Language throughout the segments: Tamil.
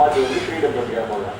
அது வந்து ஃப்ரீடம் பற்றியா போகலாம்.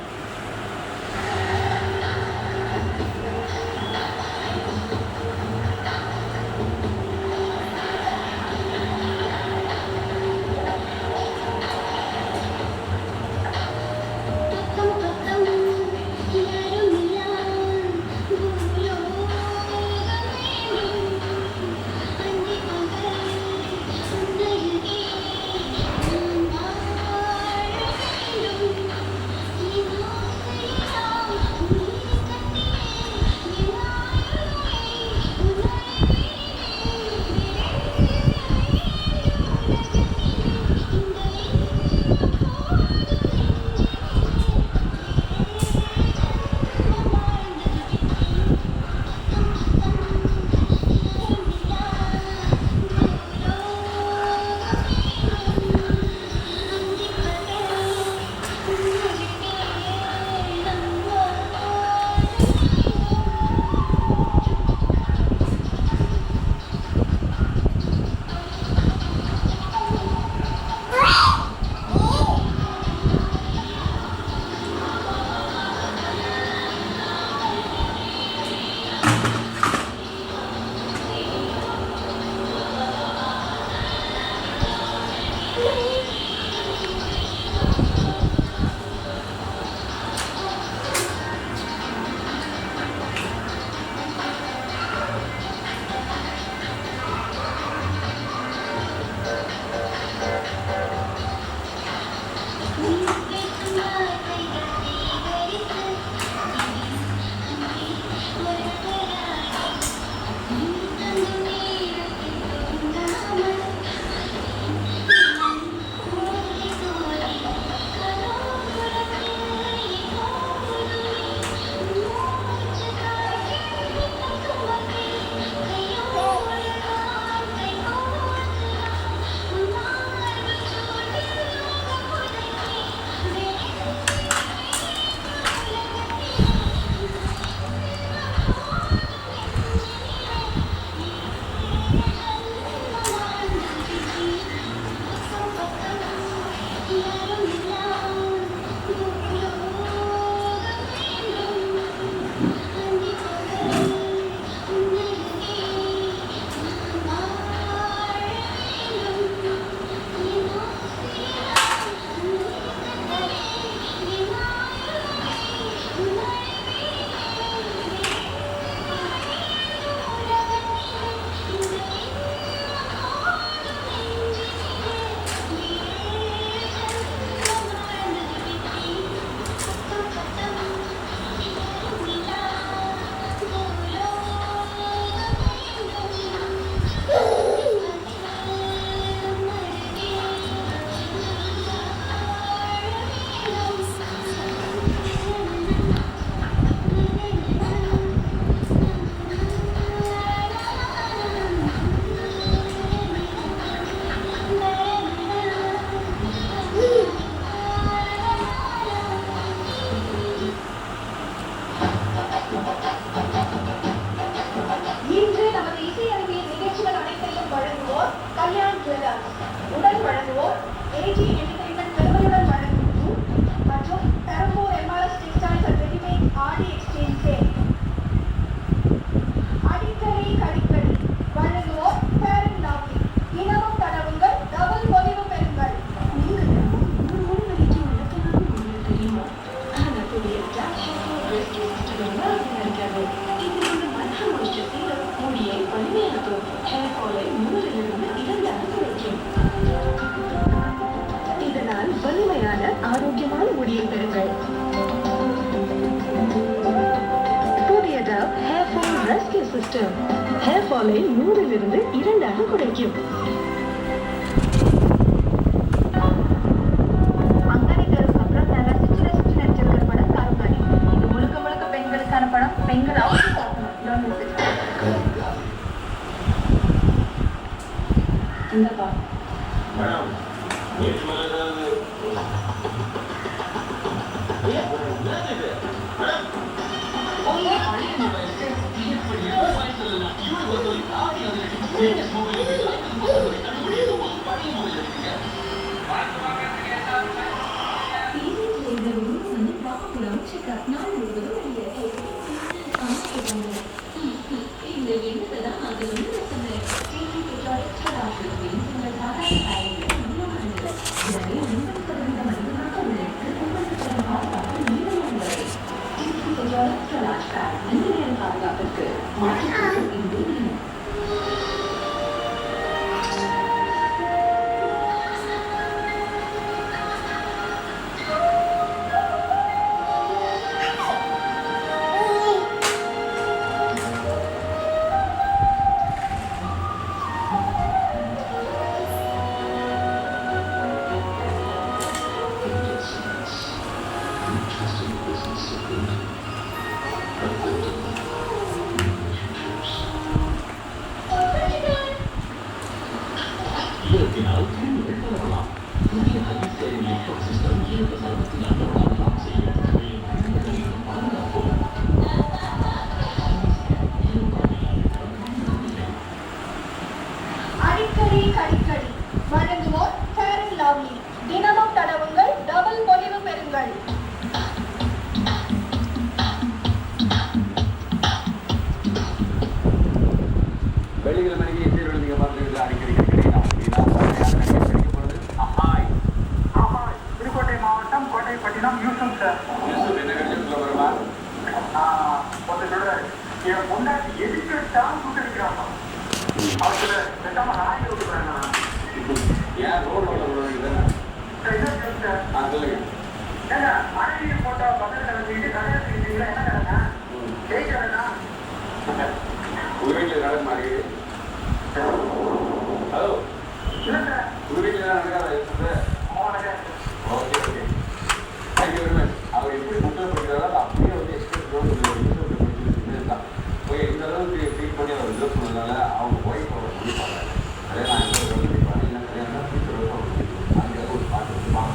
ஆரோக்கியமான முடியை பெறுங்கள். புதிய Dove Hair Fall Rescue System hair ஃபாலை 100லிருந்து 2ஆக குறைக்கும். அங்கனி தெருக்கு அப்புறம் நல்ல சின்ன சின்ன நடிச்சிருக்கிற படம் கருங்காலி. இது முழுக்க முழுக்க பெண்களுக்கான படம். பெண்கள் அவங்க பார்க்கணும். இந்தப்பா மேடம் குணம் செக்அப் நாள் முழுவதும் வெளியே இந்த எண்ணத்தை தான் நாங்கள் வந்து சொன்னேன் பாதுகாப்பிற்கு அடிக்கடி கடிக்கடி வழங்குவோர் ஃபேர் அண்ட் லவ்லி. தினமும் தடவுங்கள், டபுள் பொலிவு பெறுங்கள். வெள்ளிக்கிழமைக்கு சீரோடு நீங்கள் பார்த்துருக்கீங்க அடிக்கடி புதுக்கோட்டை மாவட்டம் கோட்டைப்பட்டினம் யூசுப் சார். என்ன கிடைக்கும் சொல்ல வருமா? ஒருத்தர் சொல்றாரு, என் பொண்டாட்டி எதுக்கெடுத்தாலும் சுட்டடிக்கிறாங்க. அவத்துல பேசாம நாயை விட்டுக்கிறாங்க. ஏன் ரோடு சொல்லுங்க. ஏங்க மனைவியை போட்டா பக்கத்துல வச்சுக்கிட்டு கடையை செஞ்சீங்களா? என்ன கடைங்க ஜெயிக்கிறதா? உங்க வீட்டில் நடக்க மாட்டேங்குது. ஹலோ, இல்லை சார். உங்க வீட்டில் நடக்காத. Okay okay, thank you very much. அவர் எப்படி முட்டை படிக்கிறாரோ அப்படியே வந்து எக்ஸ்பிரஸ் தான். ஓகே, இந்த அளவுக்கு ட்ரீட் பண்ணி அவர் இதில் சொன்னதுனால அவங்க ஒய்ஃப் அவர் முடிப்பாங்க. அதே நான் என்ன முடிப்பாங்க, இல்லை கல்யாணம் ஃபியூச்சர் அங்கே ஒரு பாட்டு இருப்பாங்க.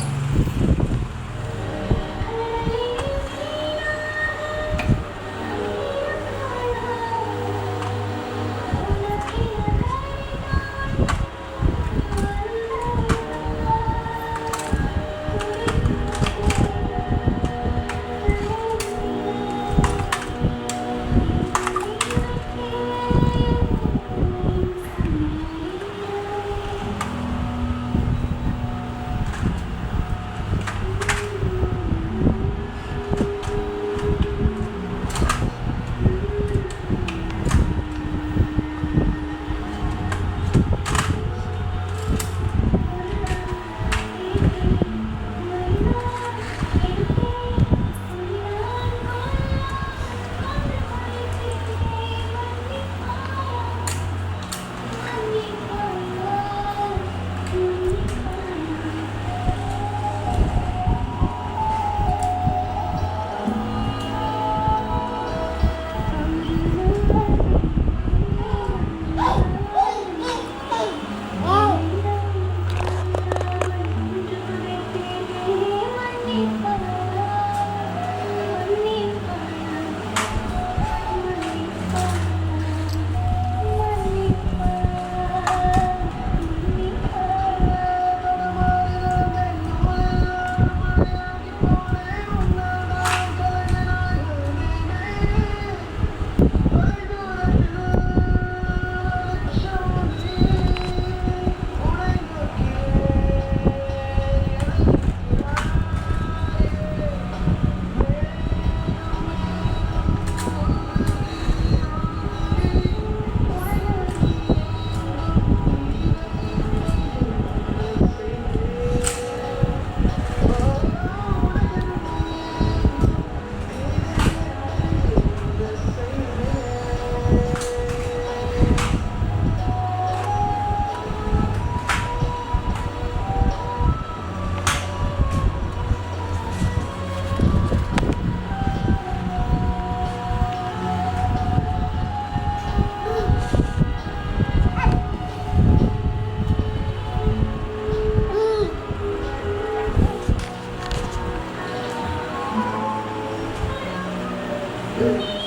Thank you.